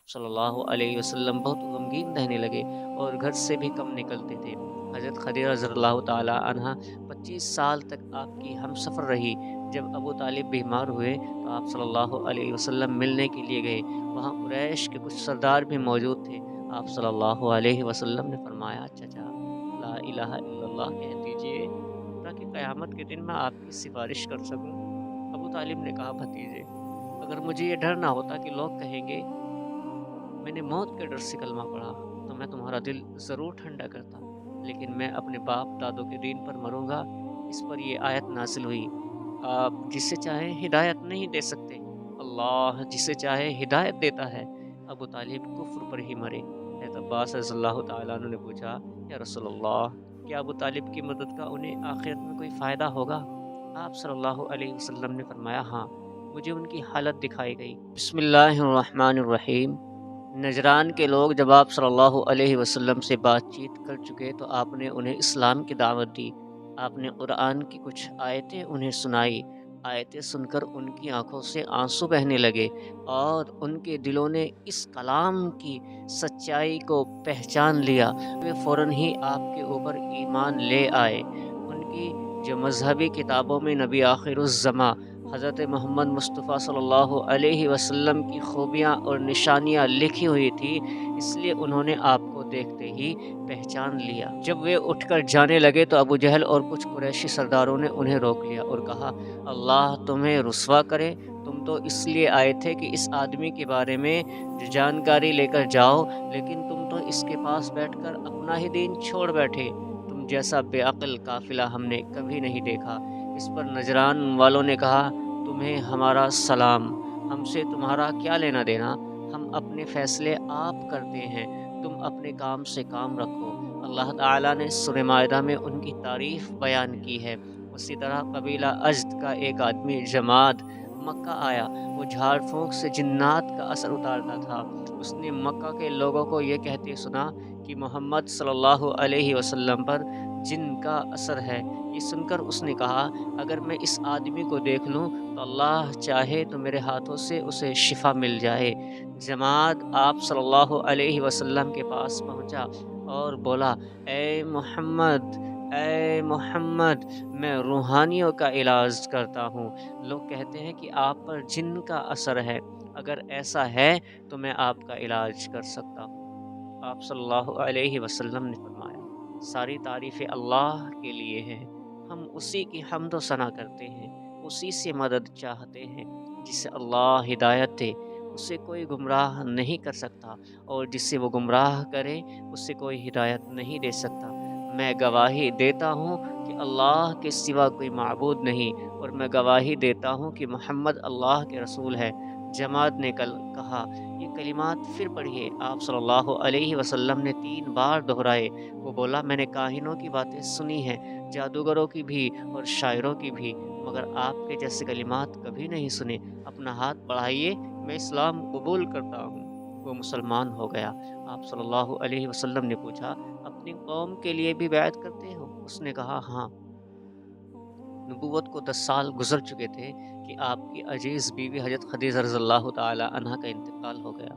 آپ صلی اللہ علیہ وسلم بہت غمگین رہنے لگے اور گھر سے بھی کم نکلتے تھے۔ حضرت خدیجہ رضی اللہ تعالیٰ عنہا 25 سال تک آپ کی ہم سفر رہی۔ جب ابو طالب بیمار ہوئے تو آپ صلی اللہ علیہ وسلم ملنے کے لیے گئے۔ وہاں قریش کے کچھ سردار بھی موجود تھے۔ آپ صلی اللہ علیہ وسلم نے فرمایا، چچا لا الہ الا اللہ کہہ دیجئے تاکہ قیامت کے دن میں آپ کی سفارش کر سکوں۔ ابو طالب نے کہا، بھتیجے اگر مجھے یہ ڈر نہ ہوتا کہ لوگ کہیں گے میں نے موت کے ڈر سے کلمہ پڑھا تو میں تمہارا دل ضرور ٹھنڈا کرتا، لیکن میں اپنے باپ دادوں کے دین پر مروں گا۔ اس پر یہ آیت نازل ہوئی، آپ جسے چاہے ہدایت نہیں دے سکتے، اللہ جسے چاہے ہدایت دیتا ہے۔ ابو طالب کفر پر ہی مرے۔ حضرت عباس رضی اللہ تعالیٰ عنہ نے پوچھا، یا رسول اللہ کیا ابو طالب کی مدد کا انہیں آخرت میں کوئی فائدہ ہوگا؟ آپ صلی اللہ علیہ وسلم نے فرمایا، ہاں، مجھے ان کی حالت دکھائی گئی۔ بسم اللہ الرحمن الرحیم۔ نجران کے لوگ جب آپ صلی اللہ علیہ وسلم سے بات چیت کر چکے تو آپ نے انہیں اسلام کی دعوت دی۔ آپ نے قرآن کی کچھ آیتیں انہیں سنائی۔ آیتیں سن کر ان کی آنکھوں سے آنسو بہنے لگے اور ان کے دلوں نے اس کلام کی سچائی کو پہچان لیا۔ وہ فوراً ہی آپ کے اوپر ایمان لے آئے۔ ان کی جو مذہبی کتابوں میں نبی آخر الزماں حضرت محمد مصطفیٰ صلی اللہ علیہ وسلم کی خوبیاں اور نشانیاں لکھی ہوئی تھی، اس لیے انہوں نے آپ کو دیکھتے ہی پہچان لیا۔ جب وہ اٹھ کر جانے لگے تو ابو جہل اور کچھ قریشی سرداروں نے انہیں روک لیا اور کہا، اللہ تمہیں رسوا کرے، تم تو اس لیے آئے تھے کہ اس آدمی کے بارے میں جانکاری لے کر جاؤ، لیکن تم تو اس کے پاس بیٹھ کر اپنا ہی دین چھوڑ بیٹھے۔ تم جیسا بے عقل قافلہ ہم نے کبھی نہیں دیکھا۔ اس پر نجران والوں نے کہا، تمہیں ہمارا سلام، ہم سے تمہارا کیا لینا دینا، ہم اپنے فیصلے آپ کرتے ہیں، تم اپنے کام سے کام رکھو۔ اللہ تعالیٰ نے سورہ مائدہ میں ان کی تعریف بیان کی ہے۔ اسی طرح قبیلہ ازد کا ایک آدمی جماد مکہ آیا۔ وہ جھاڑ پھونک سے جنات کا اثر اتارتا تھا۔ اس نے مکہ کے لوگوں کو یہ کہتے سنا کہ محمد صلی اللہ علیہ وسلم پر جن کا اثر ہے۔ یہ سن کر اس نے کہا، اگر میں اس آدمی کو دیکھ لوں تو اللہ چاہے تو میرے ہاتھوں سے اسے شفا مل جائے۔ جماعت آپ صلی اللہ علیہ وسلم کے پاس پہنچا اور بولا، اے محمد، اے محمد، میں روحانیوں کا علاج کرتا ہوں۔ لوگ کہتے ہیں کہ آپ پر جن کا اثر ہے، اگر ایسا ہے تو میں آپ کا علاج کر سکتا ہوں۔ آپ صلی اللہ علیہ وسلم نے فرمایا، ساری تعریفیں اللہ کے لیے ہیں، ہم اسی کی حمد و ثنا کرتے ہیں، اسی سے مدد چاہتے ہیں۔ جسے اللہ ہدایت دے اسے کوئی گمراہ نہیں کر سکتا، اور جسے وہ گمراہ کرے اسے کوئی ہدایت نہیں دے سکتا۔ میں گواہی دیتا ہوں کہ اللہ کے سوا کوئی معبود نہیں، اور میں گواہی دیتا ہوں کہ محمد اللہ کے رسول ہے۔ جماعت نے کہا، یہ کلمات پھر پڑھیے۔ آپ صلی اللہ علیہ وسلم نے 3 بار دہرائے۔ وہ بولا، میں نے کاہنوں کی باتیں سنی ہیں، جادوگروں کی بھی اور شاعروں کی بھی، مگر آپ کے جیسے کلمات کبھی نہیں سنے۔ اپنا ہاتھ بڑھائیے، میں اسلام قبول کرتا ہوں۔ وہ مسلمان ہو گیا۔ آپ صلی اللہ علیہ وسلم نے پوچھا، اپنی قوم کے لیے بھی بیعت کرتے ہو؟ اس نے کہا، ہاں۔ نبوت کو 10 سال گزر چکے تھے کہ آپ کی عزیز بیوی حضرت خدیجہ رضی اللہ تعالی عنہا کا انتقال ہو گیا۔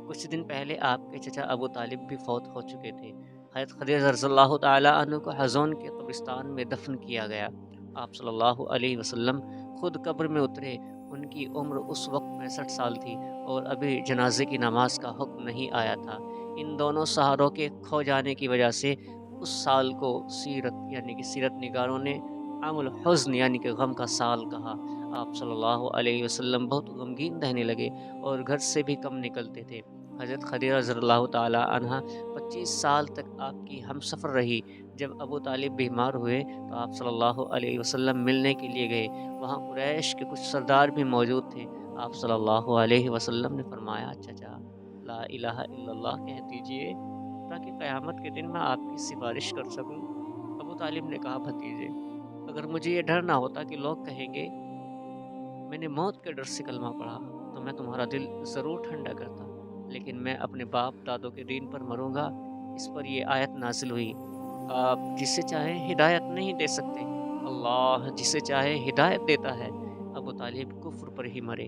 کچھ دن پہلے آپ کے چچا ابو طالب بھی فوت ہو چکے تھے۔ حضرت خدیجہ رضی اللہ تعالی عنہ کو حزون کے قبرستان میں دفن کیا گیا۔ آپ صلی اللہ علیہ وسلم خود قبر میں اترے۔ ان کی عمر اس وقت 65 سال تھی اور ابھی جنازے کی نماز کا حکم نہیں آیا تھا۔ ان دونوں سہاروں کے کھو جانے کی وجہ سے اس سال کو سیرت نگاروں نے عام الحزن یعنی کہ غم کا سال کہا۔ آپ صلی اللہ علیہ وسلم بہت غمگین رہنے لگے اور گھر سے بھی کم نکلتے تھے۔ حضرت خدیجہ رضی اللہ تعالیٰ عنہ 25 سال تک آپ کی ہم سفر رہی۔ جب ابو طالب بیمار ہوئے تو آپ صلی اللہ علیہ وسلم ملنے کے لیے گئے۔ وہاں قریش کے کچھ سردار بھی موجود تھے۔ آپ صلی اللہ علیہ وسلم نے فرمایا، چچا لا الہ الا اللہ کہہ دیجئے تاکہ قیامت کے دن میں آپ کی سفارش کر سکوں۔ ابو طالب نے کہا، بھتیجے اگر مجھے یہ ڈر نہ ہوتا کہ لوگ کہیں گے میں نے موت کے ڈر سے کلمہ پڑھا تو میں تمہارا دل ضرور ٹھنڈا کرتا، لیکن میں اپنے باپ دادوں کے دین پر مروں گا۔ اس پر یہ آیت نازل ہوئی، آپ جسے چاہے ہدایت نہیں دے سکتے، اللہ جسے چاہے ہدایت دیتا ہے۔ ابو طالب کفر پر ہی مرے۔